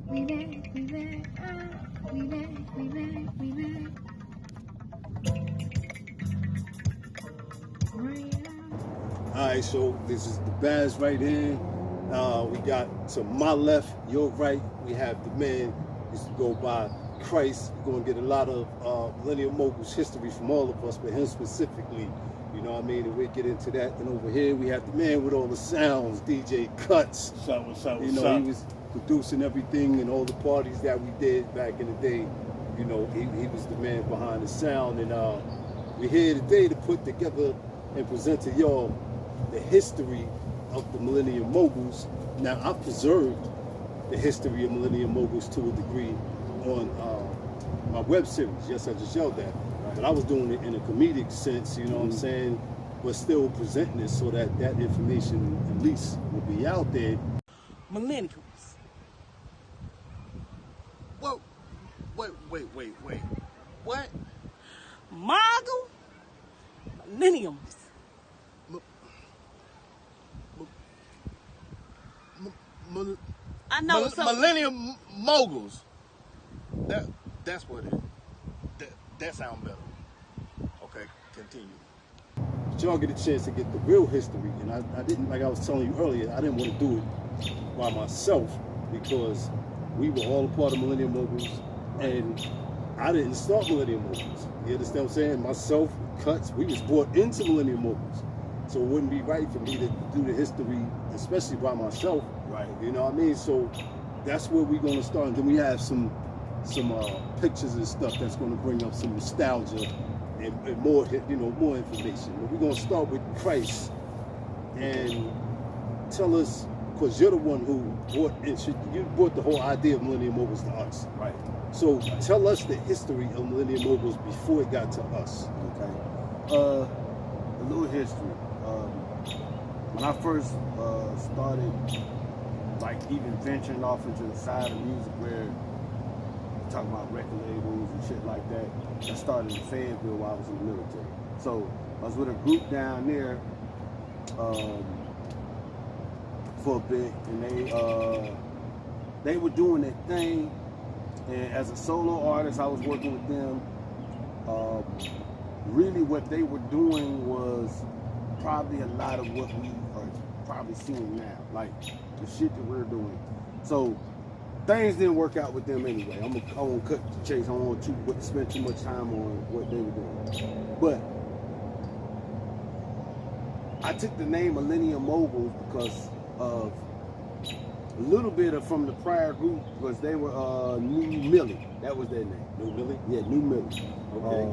We back, we back, we back, we back, we back. Alright, so this is the Bazz right here. We got to my left, your right, we have the man used to go by Kryst. We're going to get a lot of Millennium Mogulz history from all of us, but him specifically, you know what I mean? And we'll get into that. And over here we have the man with all the sounds, DJ Kuttz. You know, he was producing everything and all the parties that we did back in the day. You know, he was the man behind the sound. And we're here today to put together and present to y'all the history of the Millennium Mogulz. Now, I've preserved the history of Millennium Mogulz to a degree on my web series. Yes, I just yelled that. Right. But I was doing it in a comedic sense, you know what I'm saying? But still presenting it so that that information at least will be out there. Millenniums. Whoa. Wait. What? Mogul? Millenniums. I know. Millennium Mogulz. That's what it is. That sounds better. Okay, continue. But y'all get a chance to get the real history, and I didn't, like I was telling you earlier, I didn't want to do it by myself because we were all a part of Millennium Mogulz, and I didn't start Millennium Mogulz. You understand what I'm saying? Myself, Kuttz, we was brought into Millennium Mogulz. So it wouldn't be right for me to do the history, especially by myself. Right. You know what I mean? So that's where we're gonna start. And then we have some pictures and stuff that's gonna bring up some nostalgia and more, you know, more information. But we're gonna start with Kryst and tell us, because you're the one who you brought the whole idea of Millennium Mogulz to us. Right. So tell us the history of Millennium Mogulz before it got to us. Okay. A little history. When I first started, like even venturing off into the side of music where we're talking about record labels and shit like that, I started in Fayetteville while I was in the military. So I was with a group down there for a bit, and they were doing their thing. And as a solo artist, I was working with them. Really what they were doing was probably a lot of what we are probably seeing now, like the shit that we're doing. So things didn't work out with them anyway. I won't cut the chase. I don't want to spend too much time on what they were doing. But I took the name Millennium Mogulz because of a little bit of from the prior group, because they were New Millie. That was their name. New Millie? Yeah, New Millie. Okay.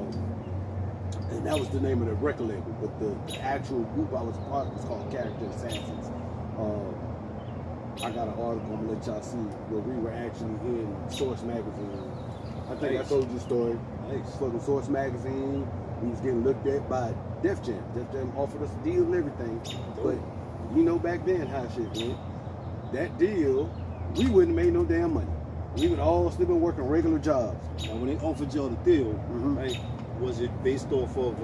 And that was the name of the record label, but the actual group I was a part of was called Character Assassins. I got an article I'm gonna let y'all see where we were actually in Source Magazine. I think I told you the story. Nice. Fucking Source Magazine. We was getting looked at by Def Jam. Def Jam offered us a deal and everything. But you know back then how shit went. That deal, we wouldn't have made no damn money. We would all still been working regular jobs. Now when they offered y'all the deal, right? Was it based off of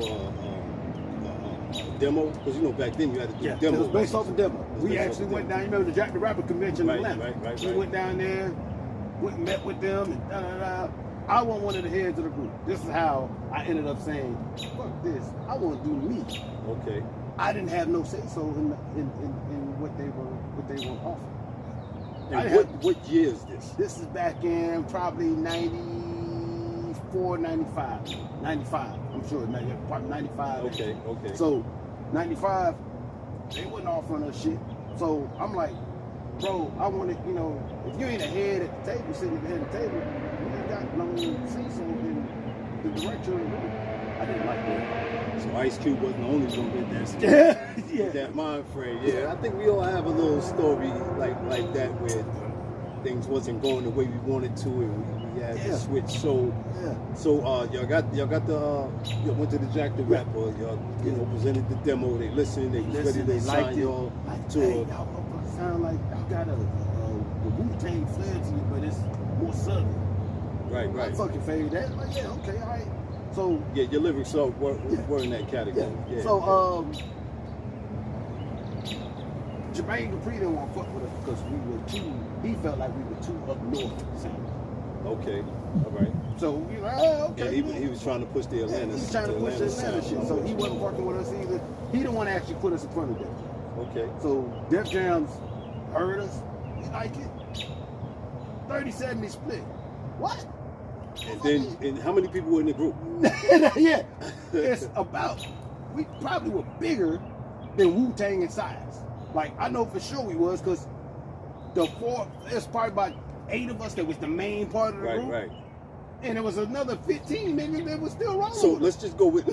demo? Because you know back then you had to do demo. It was based off a demo. We actually went down. You remember the Jack the Rapper convention in Atlanta? Right. We went down there, went and met with them, and da. I wasn't one of the heads of the group. This is how I ended up saying, "Fuck this! I want to do me." Okay. I didn't have no say so in what they were offering. And what year is this? This is back in probably 94, 95. 95, I'm sure, probably 95. Okay. So, 95, they wasn't offering us shit. So, I'm like, bro, I want to, you know, if you ain't a head at the table, sitting at the head of the table, you ain't got no say-so in the direction of the room. I didn't like that. So Ice Cube wasn't the only one that's that mind frame. Yeah, I think we all have a little story like that where things wasn't going the way we wanted to, and we had to switch. So y'all got the y'all went to the Jack the Rapper. Y'all presented the demo. They listened. They was ready to sign y'all to. Hey, y'all sound like y'all got a Wu-Tang flair to you, but it's more southern. Right. I fucking fade that. Like, yeah, okay, all right. So yeah, your lyrics were in that category. Yeah. So Jermaine Dupri didn't want to fuck with us because we were too. He felt like we were too up north. Okay, all right. So we were okay. And he was trying to push the Atlanta. He's trying to push the Atlanta shit. So he wasn't working with us either. He didn't want to actually put us in front of Def Jam. Okay. So Def Jam's heard us. We like it. 30-70 split. What? And then, and how many people were in the group? Yeah, it's about. We probably were bigger than Wu-Tang in size. Like I know for sure we was because there's probably about 8 of us that was the main part of the group. Right. And there was another 15 niggas that was still rolling. So with let's us. just go with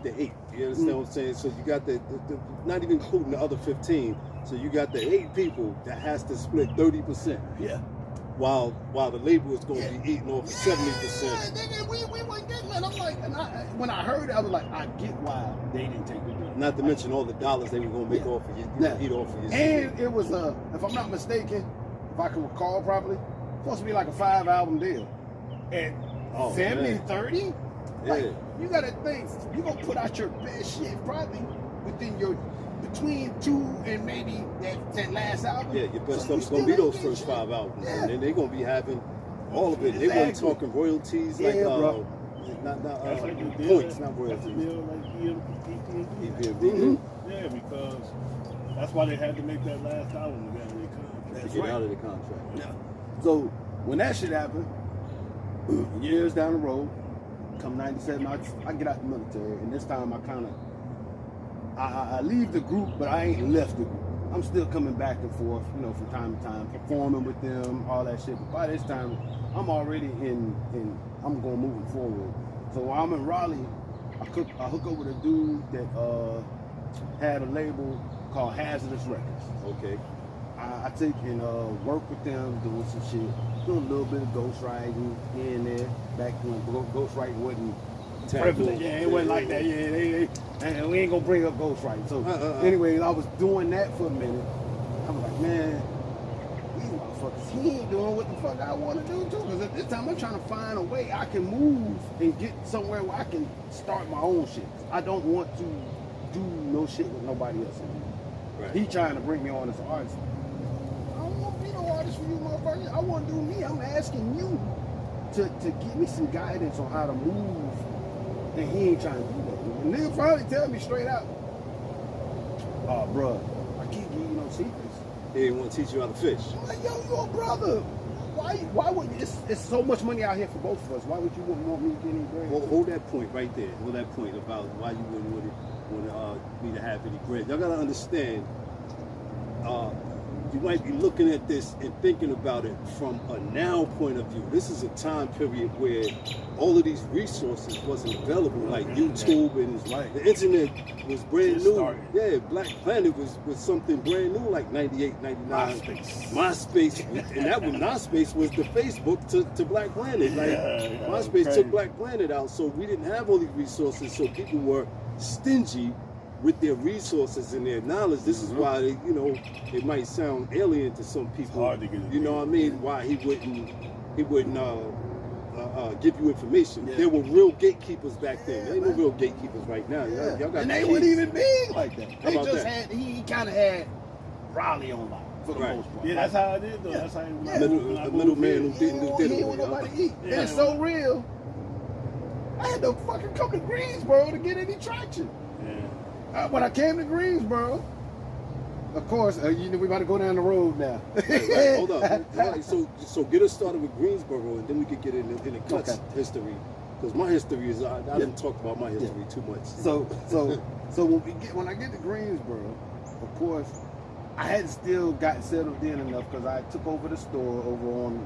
the 8. You understand what I'm saying? So you got the not even including the other 15. So you got the 8 people that has to split 30%. Yeah. While the label is going to be eating off 70%. Yeah, we weren't getting that. I'm like, when I heard it, I was like, I get why they didn't take the deal. Not to mention all the dollars they were going to make off of you, eat off of you. And it was if I'm not mistaken, if I can recall properly, supposed to be like a 5-album deal. And 70-30? Yeah. Like, you gotta think, you're gonna put out your best shit probably between 2 and maybe that last album. Yeah, your best stuff's gonna be those first 5 albums. Yeah. And then they're gonna be having all of it. Exactly. They weren't talking royalties like bro. not That's like a deal, points, not that's a royalties. deal like EPMD. Mm-hmm. Yeah, because that's why they had to make that last album together. To get out of the contract. Yeah. So when that shit happened, years down the road, come 97, I get out the military, and this time I leave the group, but I ain't left the group. I'm still coming back and forth, from time to time, performing with them, all that shit. But by this time, I'm already I'm going moving forward. So while I'm in Raleigh, I hook up with a dude that had a label called Hazardous Records. Okay. I take and work with them, doing some shit, doing a little bit of ghostwriting here and there. Back when ghostwriting wasn't prevalent, it wasn't like that. And we ain't gonna bring up ghostwriting. So, anyways, I was doing that for a minute. I was like, man, these motherfuckers, he ain't doing what the fuck I want to do too. Because at this time, I'm trying to find a way I can move and get somewhere where I can start my own shit. I don't want to do no shit with nobody else. Right. He trying to bring me on as an artist. I don't want to be no artist for you, motherfucker. I want to do me. I'm asking you to give me some guidance on how to move. And he ain't trying to do that. And nigga finally tell me straight out, oh, bro, I can't give you no secrets. He didn't want to teach you how to fish. I'm like, yo, you're a brother. Why would it's so much money out here for both of us? Why would you want me to get any bread? Well, hold that point right there. Hold that point about why you wouldn't want me to have any bread. Y'all gotta understand. You might be looking at this and thinking about it from a now point of view. This is a time period where all of these resources wasn't available, like YouTube and the internet was brand new. Started. Yeah, Black Planet was something brand new, like 98, 99. MySpace, and that was MySpace was the Facebook to Black Planet. Like MySpace took Black Planet out, so we didn't have all these resources. So people were stingy with their resources and their knowledge. This is why they, it might sound alien to some people. Hard to get it. You know what I mean? Why he wouldn't give you information. Yeah. There were real gatekeepers back then. There ain't no real gatekeepers right now. Y'all got and they kids. weren't even big like that. How They about just that? he kind of had Raleigh on lock for the Right. most part. Yeah, that's how it is though. That's how A middle man who didn't do He didn't want nobody to eat. Yeah. And it's so real. I had to fucking come to Greensboro to get any traction. Yeah. When I came to Greensboro, of course, we about to go down the road now. Right. Hold on. Right. So get us started with Greensboro, and then we could get into Kuttz history. Because my history is, I didn't talk about my history too much. So when I get to Greensboro, of course, I hadn't still gotten settled in enough because I took over the store over on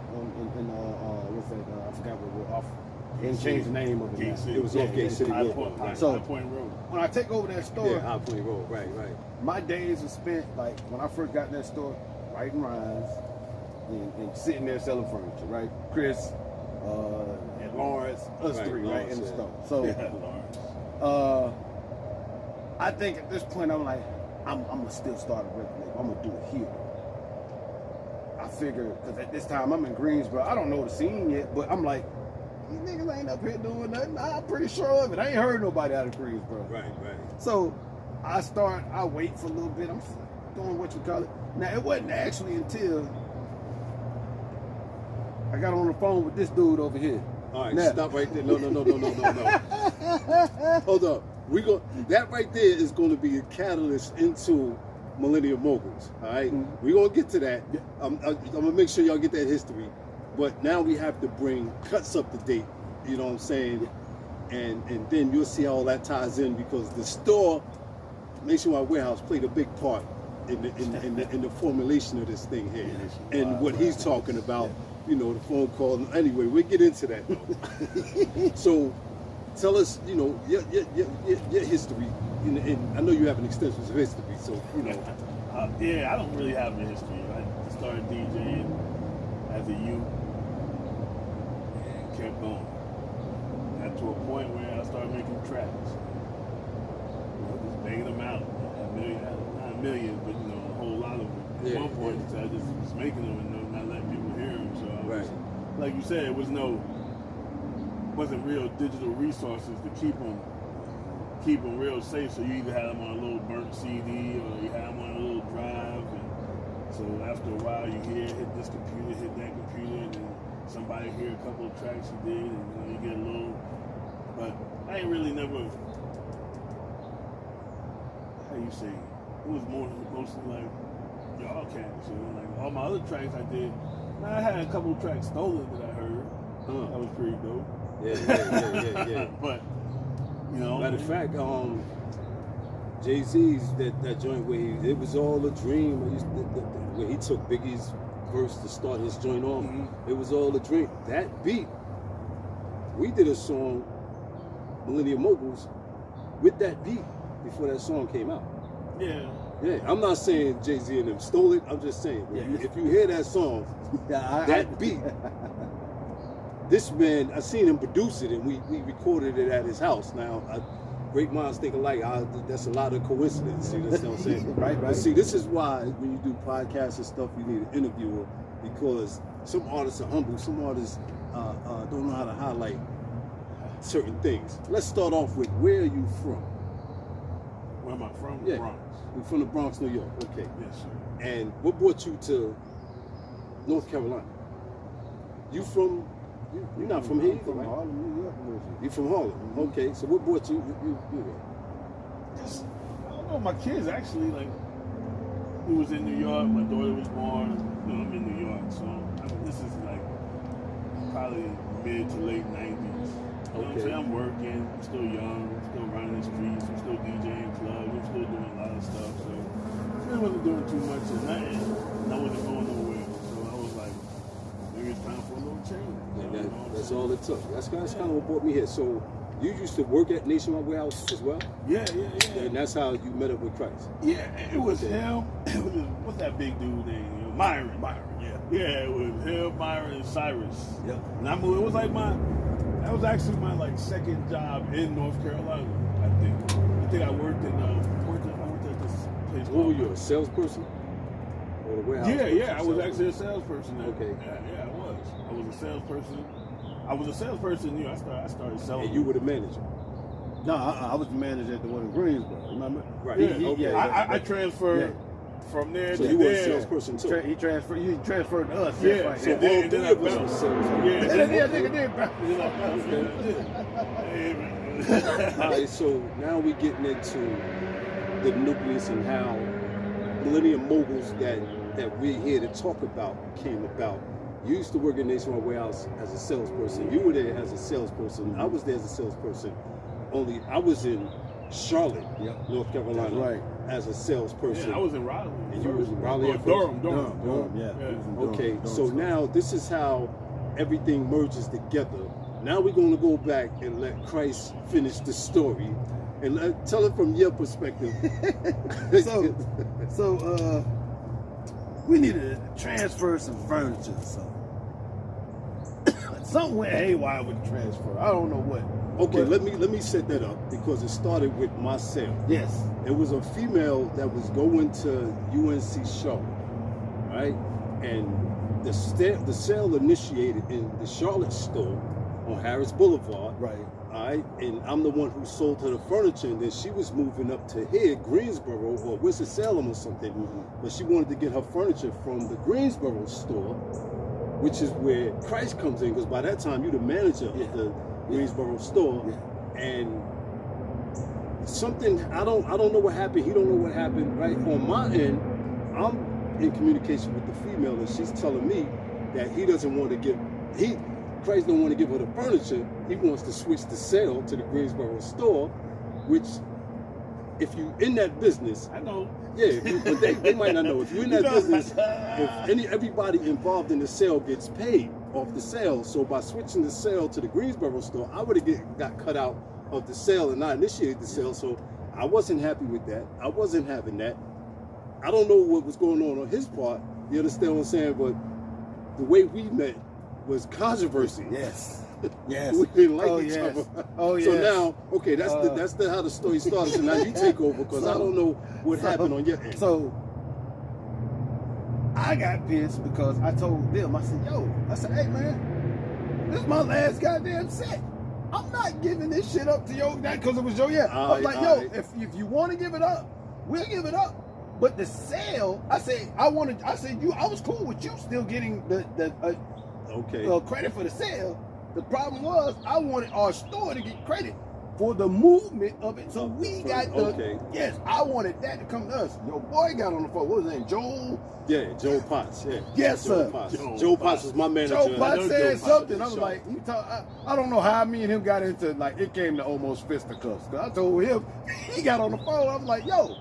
what's that? I forgot what we're off. And changed the name of it. Gate now. City. It was off Gate City High Road. Point, right. So- High Point Road. When I take over that store, Yeah, High Point Road. Right. my days were spent like when I first got in that store, writing rhymes and sitting there selling furniture, right? Kryst, and Lawrence, us Right, three, right, in the Lawrence, store. So Yeah, Lawrence. I think at this point I'm like, I'm gonna still start a record label. I'm gonna do it here. I figure because at this time I'm in Greensboro. I don't know the scene yet, but I'm like, these niggas ain't up here doing nothing. I'm pretty sure of it. I ain't heard nobody out of Greensboro. Right. So I wait for a little bit. I'm just like, doing what you call it. Now, it wasn't actually until I got on the phone with this dude over here. All right, Now. stop right there. No. Hold up. That right there is going to be a catalyst into Millennium Mogulz. All right, we're going to get to that. Yeah. I'm going to make sure y'all get that history. But now we have to bring Kuttz up to date. You know what I'm saying? And then you'll see how all that ties in, because the store, Nationwide Warehouse, played a big part in the formulation of this thing here, and what he's talking about. You know, the phone call. Anyway, we'll get into that though. So, tell us, you know, your history. And I know you have an extensive history, so you know. Yeah, I don't really have a history. I started DJing as a youth and kept going. Got to a point where I started making tracks. You know, just banging them out. Not a million, but you know, a whole lot of them. At one point, I just was making them and not letting people hear them. So I was, like you said, it wasn't real digital resources to keep them real safe. So you either had them on a little burnt CD or you had them on a little drive. And so after a while, you hit this computer, hit that computer, and then somebody hear a couple of tracks you did, and you know, you get a little. But I ain't really never. How you say? It was mostly like y'all cats, you know, like all my other tracks I did. Now I had a couple of tracks stolen that I heard. That was pretty dope. Yeah. But you know, matter of fact, Jay-Z's that joint where it was all a dream. Where he took Biggie's verse to start his joint off, it was all a dream. That beat, we did a song, Millennium Mogulz, with that beat before that song came out. Yeah. Yeah, I'm not saying Jay-Z and them stole it. I'm just saying, if you hear that song, that beat, this man, I seen him produce it, and we recorded it at his house. Now, great minds think alike. That's a lot of coincidence. See, that's what I'm saying. Right. But see, this is why when you do podcasts and stuff, you need an interviewer, because some artists are humble. Some artists don't know how to highlight certain things. Let's start off with, where are you from? Where am I from? Yeah. Bronx. We're from the Bronx, New York. Okay. Yes, sir. And what brought you to North Carolina? You're not from here, from right? Harlem, New York. You from Harlem? Okay. So what brought you there? Just, I don't know. My kids actually, like, we was in New York. My daughter was born. You know, I'm in New York, so this is like probably mid to late 90s. You know what I'm saying? I'm working. I'm still young. I'm still running the streets. I'm still DJing clubs. I'm still doing a lot of stuff. So I really wasn't doing too much of nothing. And I wasn't going nowhere. So I was like, maybe it's time for a little change. And that's all it took. That's kind of what brought me here. So you used to work at Nationwide Warehouse as well? Yeah. And that's how you met up with Kryst? Yeah, it was him. It was what's that big dude name? You know, Myron, yeah. Yeah, it was him, Myron, and Cyrus. Yep. And I moved, it was like that was actually my like second job in North Carolina, I think. I think I worked at this place. What were you, a salesperson? Or a warehouse? Yeah, I was actually a salesperson there. Okay. Yeah, I was. I was a salesperson. You know, I started selling. And you were the manager? No, I was the manager at the one in Greensboro, remember? Right. Yeah, I transferred from there so to you were a there. salesperson too? He transferred to us. Yeah, Right. so all three of us were salesmen. All right, so now we're getting into the nucleus and how Millennium Mogulz that we're here to talk about came about. You used to work in Nationwide Warehouse as a salesperson. You were there as a salesperson. I was there as a salesperson. Only I was in Charlotte, North Carolina, right, as a salesperson. Yeah, I was in Raleigh. And you was in Raleigh at Durham. Okay, so now this is how everything merges together. Now we're going to go back and let Kryst finish the story and tell it from your perspective. So we needed to transfer some furniture, so something went haywire with the transfer. I don't know what. Okay, let me set that up, because it started with my sale. Yes. It was a female that was going to UNC Charlotte, right? And the sale initiated in the Charlotte store, on Harris Boulevard. Right. All right, and I'm the one who sold her the furniture, and then she was moving up to here, Greensboro or Winston-Salem or something. But she wanted to get her furniture from the Greensboro store, which is where Kryst comes in, because by that time you're the manager of the Greensboro store, and something I don't know what happened. He don't know what happened. Right on my end, I'm in communication with the female, and she's telling me that he doesn't want to give Kryst don't want to give her the furniture. He wants to switch the sale to the Greensboro store, which, if you in that business, I know. yeah, but they might not know. If you're in that business, if everybody involved in the sale gets paid off the sale, so by switching the sale to the Greensboro store, I would have got cut out of the sale and not initiated the sale. So I wasn't happy with that. I wasn't having that. I don't know what was going on his part. You understand what I'm saying? But the way we met was controversy. Yes. Yes. We didn't like each other. Oh, yes. So now, okay, that's how the story started. So now you take over, because I don't know what happened on your end. So I got pissed because I told them, I said, hey man, this is my last goddamn set. I'm not giving this shit up to yo, that because it was your I was like, if you want to give it up, we'll give it up. But the sale, I was cool with you still getting the credit for the sale. The problem was I wanted our store to get credit for the movement of it. So we got yes, I wanted that to come to us. Your boy got on the phone. What was his name? Joel? Yeah, Joe Potts. Yeah. Yes, Joe sir. Potts. Joe Potts was my manager. Joe Potts said something. I was Sure. like, I don't know how me and him got into, like, it came to almost fisticuffs. Cause I told him, he got on the phone. I was like, yo,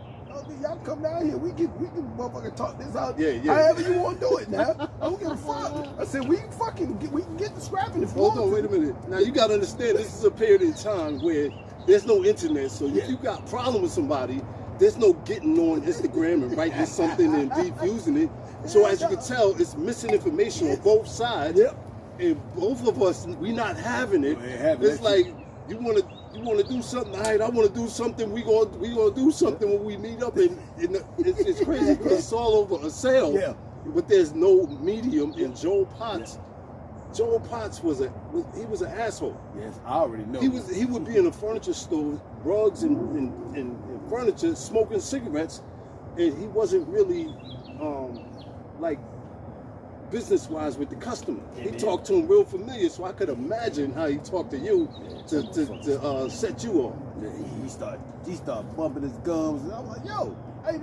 y'all come down here. We can motherfucking talk this out. Yeah. However you want to do it now. I don't give a fuck. I said, we can get the scrapping. Hold on, wait a minute. Now you got to understand, this is a period in time where there's no internet. So if you got a problem with somebody, there's no getting on Instagram and writing something and defusing it. So as you can tell, it's missing information on both sides. Yep. And both of us, we not having it. It's like you want to do something. All right, I want to do something. We gonna do something when we meet up. And it's crazy because it's all over a sale. Yeah. But there's no medium. And Joe Potts. Joe Potts was an asshole. Yes, I already know. He would be in a furniture store, rugs and furniture, smoking cigarettes, and he wasn't really like business-wise with the customer. He talked to him real familiar, so I could imagine how he talked to you to set you off. Yeah, he started bumping his gums, and I was like, yo, hey,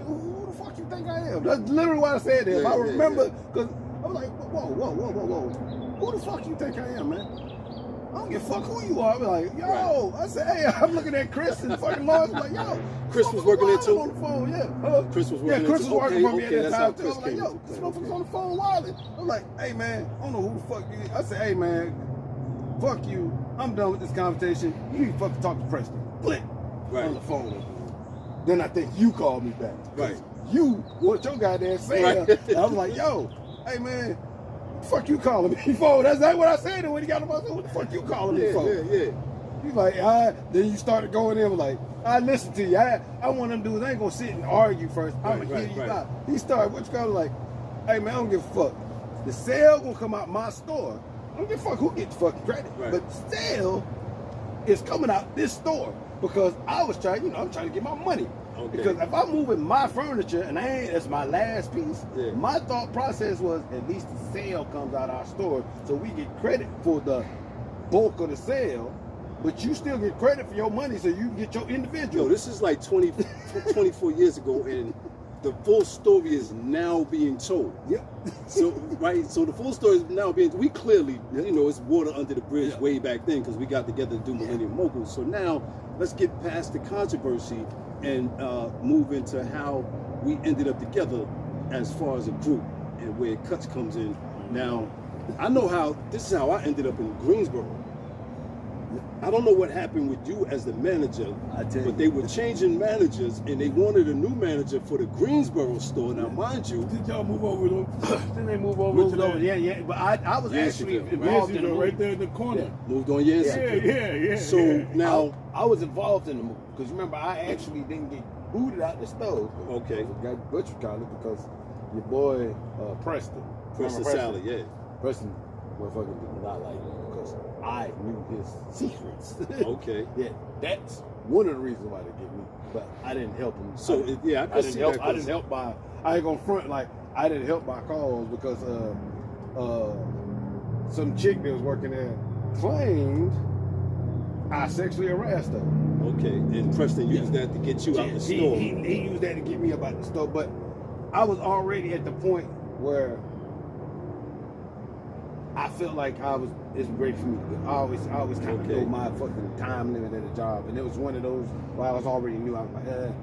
who the fuck you think I am? That's literally what I said there. If I remember, because I was like, whoa. Who the fuck you think I am, man? I don't give a fuck who you are. I was like, yo. I said, hey, I'm looking at Kryst and fucking Lawrence. I'm like, yo. Kryst was working there too? On the phone, yeah. Kryst was working there too? Kryst was working for me at that time too. I Kryst was like, yo, this motherfucker's on the phone wilding. I was like, hey, man, I don't know who the fuck you is. I said, hey, man, fuck you. I'm done with this conversation. You need to fucking talk to Preston. Click. Right. On the phone. Then I think you called me back. Right. You want your goddamn saying. Right. I was like, yo, hey, man. What the fuck you calling me for? That's what I said when he got on my phone. What the fuck you calling me for? Yeah. He's like, then you started going in like, I listen to you. I want them dudes, I ain't gonna sit and argue first. I'm gonna hear you out. He started, what you call it, like, hey man, I don't give a fuck. The sale gonna come out my store. I don't give a fuck who gets the fucking credit. Right. But the sale is coming out this store because I was trying, I'm trying to get my money. Okay. Because if I'm moving my furniture and that's my last piece, my thought process was at least the sale comes out our store so we get credit for the bulk of the sale, but you still get credit for your money so you can get your individual. Yo, this is like 24 years ago, and the full story is now being told. Yep. So the full story is now being, we clearly, it's water under the bridge way back then because we got together to do Millennium Mogulz. So now let's get past the controversy and move into how we ended up together as far as a group and where Kuttz comes in. Now, I know this is how I ended up in Greensboro. I don't know what happened with you as the manager, but they were changing managers and they wanted a new manager for the Greensboro store. Now, mind you, did y'all move over to? Didn't they move over to that? Yeah. But I was actually involved in the right there in the corner. Moved on Yancey. Yeah. So now I was involved in the move because remember I actually didn't get booted out the stove. Okay. Got butcher collar because your boy Preston Sally, Preston motherfuckers did not like me because I knew his secrets. Okay. Yeah, that's one of the reasons why they get me. But I didn't help him. So I could see that. I didn't help by. I ain't gonna front like I didn't help by cause because some chick that was working there claimed I sexually harassed her. Okay, and Preston used that to get you out the store. He used that to get me up out the store, but I was already at the point where I felt like it's great for me to go. I always kind of know my fucking time limit at a job, and it was one of those where I already knew I was like,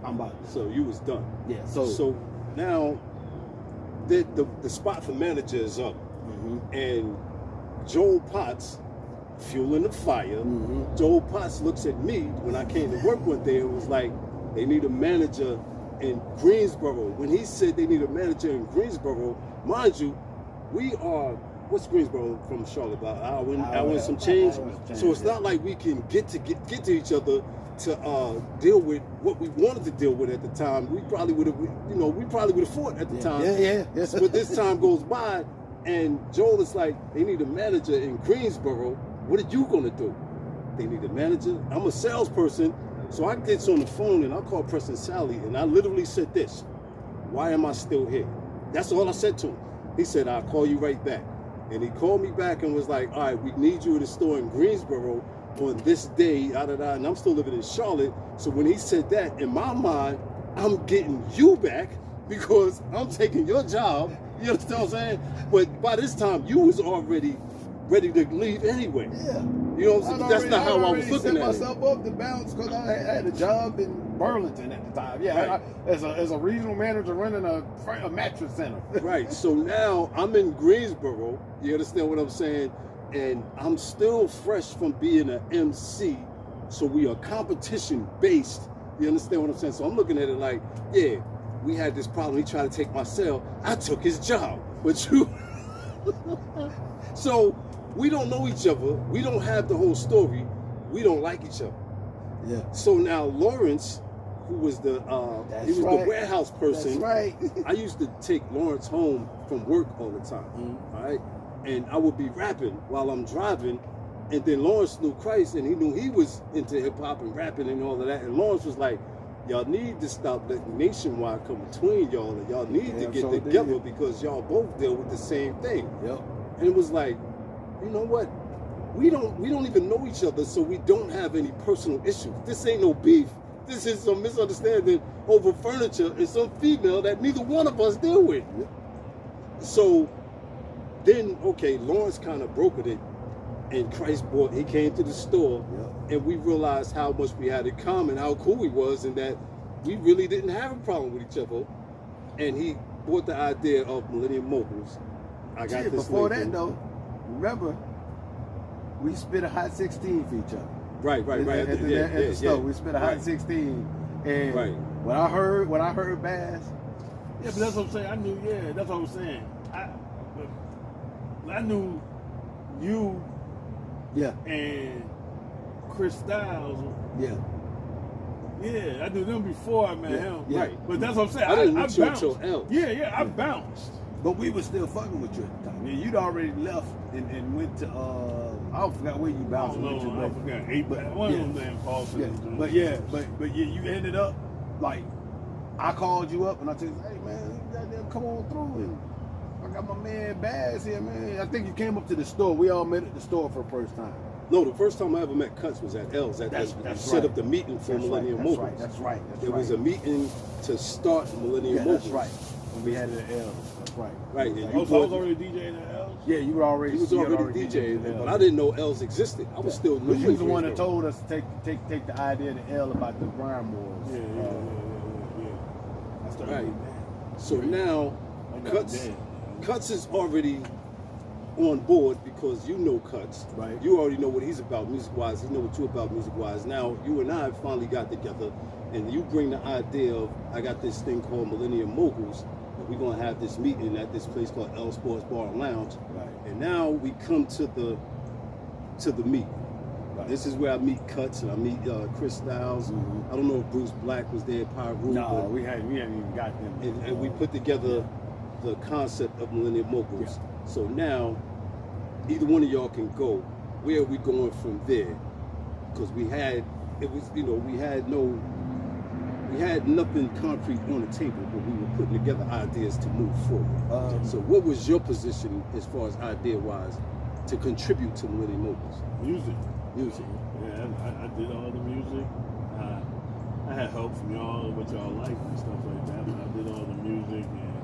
I'm about. So you was done. Yeah. So now the spot for manager is up, and Joel Potts fueling the fire. Joel Potts looks at me when I came to work one day and was like, they need a manager in Greensboro. When he said they need a manager in Greensboro, mind you, we are, what's Greensboro from Charlotte? About an hour and some change. So it's not like we can get to each other to deal with what we wanted to deal with at the time. We probably would have fought at the time. Yeah. But this time goes by, and Joel is like, they need a manager in Greensboro. What are you gonna do? They need a manager. I'm a salesperson, so I get on the phone and I call Preston Sally, and I literally said this: why am I still here? That's all I said to him. He said, I'll call you right back. And he called me back and was like, all right, we need you in the store in Greensboro on this day, and I'm still living in Charlotte. So when he said that, in my mind, I'm getting you back because I'm taking your job. You understand what I'm saying? But by this time, you was already ready to leave anyway. Yeah. You know what I'm saying? That's not how I was looking at it. I set myself up to bounce because I had a job in Burlington at the time. Yeah, right. As a regional manager running a mattress center. Right. So now I'm in Greensboro. You understand what I'm saying? And I'm still fresh from being an MC. So we are competition based. You understand what I'm saying? So I'm looking at it like, yeah, we had this problem. He tried to take my cell. I took his job. But you... So we don't know each other. We don't have the whole story. We don't like each other. Yeah. So now Lawrence, who was the the warehouse person. That's right. I used to take Lawrence home from work all the time. All right, and I would be rapping while I'm driving, and then Lawrence knew Kryst, and he knew he was into hip hop and rapping and all of that. And Lawrence was like, y'all need to stop letting Nationwide come between y'all, and y'all need to get together because y'all both deal with the same thing. Yep. And it was like, you know what? We don't even know each other, so we don't have any personal issues. This ain't no beef. This is some misunderstanding over furniture and some female that neither one of us deal with. So then, okay, Lawrence kind of brokered it, and Kryst he came to the store, and we realized how much we had in common, how cool he was, and that we really didn't have a problem with each other. And he brought the idea of Millennium Mogulz. I got this before that though, remember, we spit a hot 16 for each other. Right. At the store, we spit a hot 16, and when I heard Bazz. Yeah, but that's what I'm saying. I knew. Yeah, that's what I'm saying. I knew you. Yeah. And Kryst Styles. Yeah. Yeah, I knew them before I met him. Yeah. Right. But that's what I'm saying. I didn't meet you bounced. until L. Yeah, I bounced. But we were still fucking with you at the time. Yeah, you'd already left and went to I forgot where you bounced with you. I forgot. One of them damn calls. But you ended up like I called you up and I told you, hey man, you goddamn come on through, and I got my man Bazz here, man. I think you came up to the store. We all met at the store for the first time. No, the first time I ever met Kuttz was at L's. Set up the meeting for Millennium Mogulz. That's right. There was a meeting to start Millennium Mogulz. That's right. When we had it at L's. That's right. Right. And I was already DJing at L's? Yeah, you were already. He was already DJing, but I didn't know L's existed. I was still new. But you was the one that told us to take the idea to L about the Grime Wars. Yeah. I started right. So now Kuttz is already on board because you know Kuttz. Right. You already know what he's about music-wise. He know what you're about music-wise. Now, you and I finally got together, and you bring the idea of, I got this thing called Millennium Mogulz, and we're going to have this meeting at this place called L Sports Bar and Lounge. Right. And now we come to the meet. Right. This is where I meet Kuttz and I meet Kryst Styles. I don't know if Bruce Black was there, Pyro. No, we hadn't even got them. And we put together the concept of Millennium Mogulz. So now either one of y'all can go. Where are we going from there? Because we had nothing concrete on the table, but we were putting together ideas to move forward. So what was your position as far as idea-wise to contribute to Millennium Mogulz? Music. Yeah, I did all the music. I had help from y'all, what y'all like and stuff like that, but I did all the music and,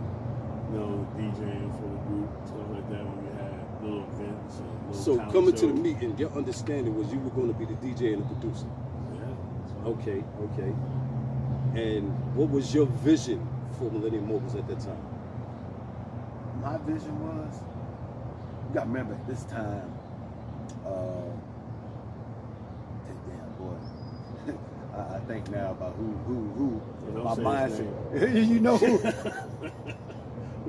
DJing for the group, stuff like that when we had little events and little So talent coming to the shows. meeting, your understanding was you were going to be the DJ and the producer. Yeah. Okay. And what was your vision for Millennium Mogulz at that time? My vision was, you got to remember at this time, damn boy, I think now about who my mindset. You know who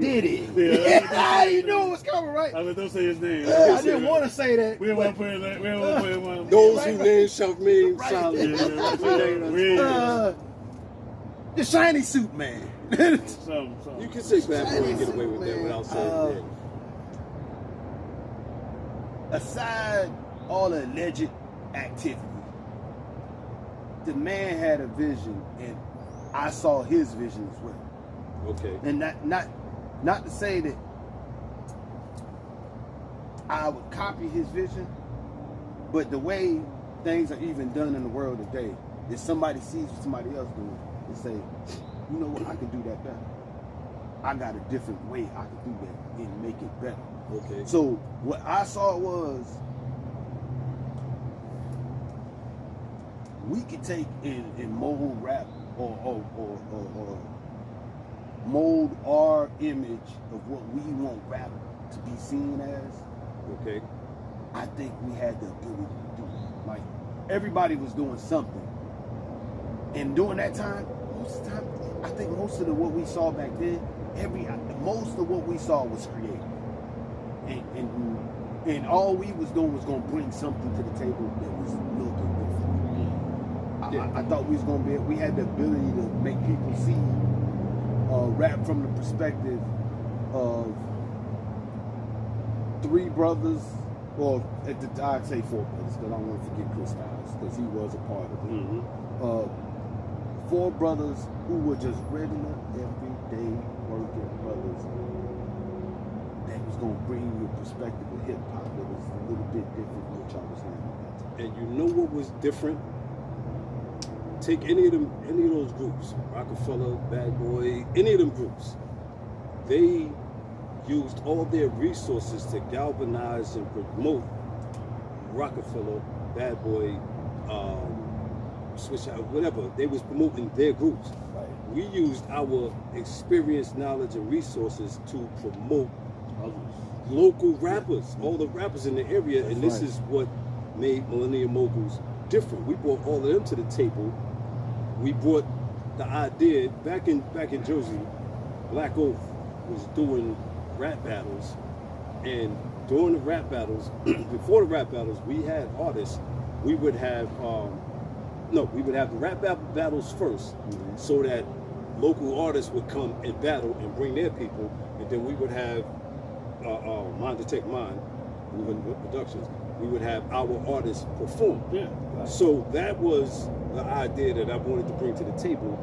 did it? Yeah, you knew it was coming, right? I mean, don't say his name. I didn't want to say that. We don't want to put it. We don't want to put it one. Those who names shall remain Right. silent. The shiny suit man. Something. You can say bad boy and get away with that without saying that. Aside all the alleged activity, the man had a vision, and I saw his vision as well. Okay. And not to say that I would copy his vision, but the way things are even done in the world today, if somebody sees what somebody else doing and say, you know what, I can do that better. I got a different way I can do that and make it better. Okay. So what I saw was we could take and mold rap or mold our image of what we want rap to be seen as. Okay. I think we had the ability to do it. Like everybody was doing something. And during that time, most of the time, I think most of what we saw back then, most of what we saw was creative. And all we was doing was gonna bring something to the table that was a little bit different. I thought we was gonna we had the ability to make people see rap from the perspective of three brothers, or at the time I'd say four brothers, because I don't want to forget Kryst because he was a part of it. Four brothers who were just regular, everyday working brothers that was gonna bring you a perspective of hip hop that was a little bit different from what y'all was hearing at that time. And you know what was different? Take any of those groups, Rockefeller, Bad Boy, any of them groups. They used all their resources to galvanize and promote Rockefeller, Bad Boy, Switch Out, whatever. They was promoting their groups. Right. We used our experience, knowledge, and resources to promote local rappers, all the rappers in the area, and this is what made Millennium Mogulz different. We brought all of them to the table. We brought the idea back in Jersey. Black Oath was doing rap battles, and during the rap battles, before the rap battles, we had artists. We would have we would have the rap battles first, so that local artists would come and battle and bring their people, and then we would have Mind Detect Mind, with Productions. We would have our artists perform. Yeah. So that was the idea that I wanted to bring to the table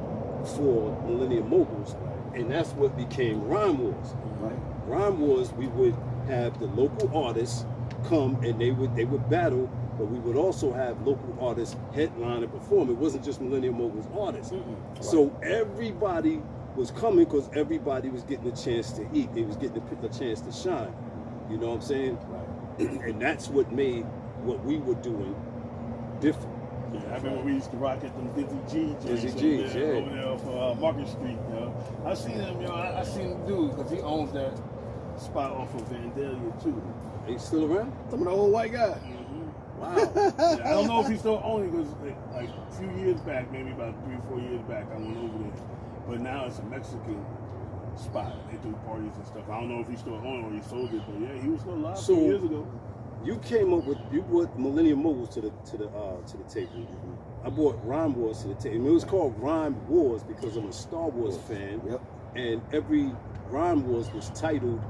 for Millennium Mogulz, and that's what became Rhyme Wars. Right. Rhyme Wars, we would have the local artists come and they would battle, but we would also have local artists headline and perform. It wasn't just Millennium Mogulz artists. So everybody was coming because everybody was getting a chance to eat. They was getting a chance to shine. You know what I'm saying? Right. And that's what made what we were doing different. Yeah, I remember we used to rock at them Dizzy G joints over there off Market Street. I seen him, I seen him do it because he owns that spot off of Vandalia too. He's still around? Some of the old white guy. Wow. Yeah, I don't know if he's still owning because like a few years back, maybe about 3 or 4 years back, I went over there. But now it's a Mexican spot. They do parties and stuff. I don't know if he's still owning or he sold it, but yeah, he was still alive a few years ago. You brought Millennium Mogulz to the table. I brought Rhyme Wars to the table. And it was called Rhyme Wars because I'm a Star Wars fan. Yep. And every Rhyme Wars was titled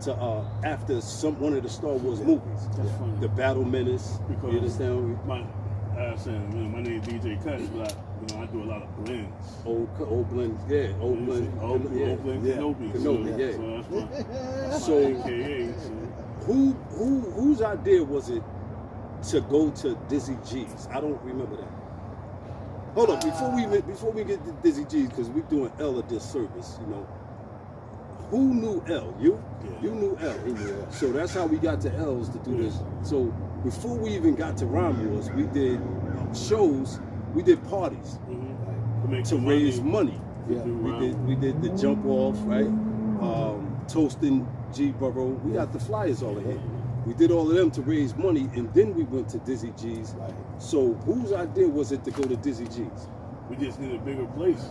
to after one of the Star Wars movies. That's funny. The Battle Menace. Because you understand? my name is DJ Kuttz, but I do a lot of blends. Old blends, yeah. Old blends. Old blends, Kenobi, yeah. So that's So, my AKA. So. whose idea was it to go to Dizzy G's? I don't remember that. Hold on, before we get to Dizzy G's, because we're doing L a disservice, you know. Who knew L? You? Yeah. You knew L. So that's how we got to L's to do this. So before we even got to Rhyme Wars, we did shows, we did parties to raise money. Yeah. We did the jump off, right? Toasting G Borough. We got the flyers all in here. We did all of them to raise money, and then we went to Dizzy G's. Right. So whose idea was it to go to Dizzy G's? We just need a bigger place.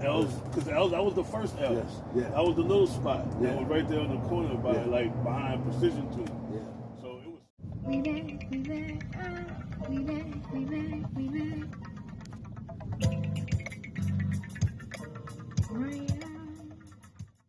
L's, because L's, that was the first L's. Yes. Yeah. That was the little spot. Yeah. That was right there on the corner by behind Precision Tune. Yeah. So it was. We back, we back, we back, we back, we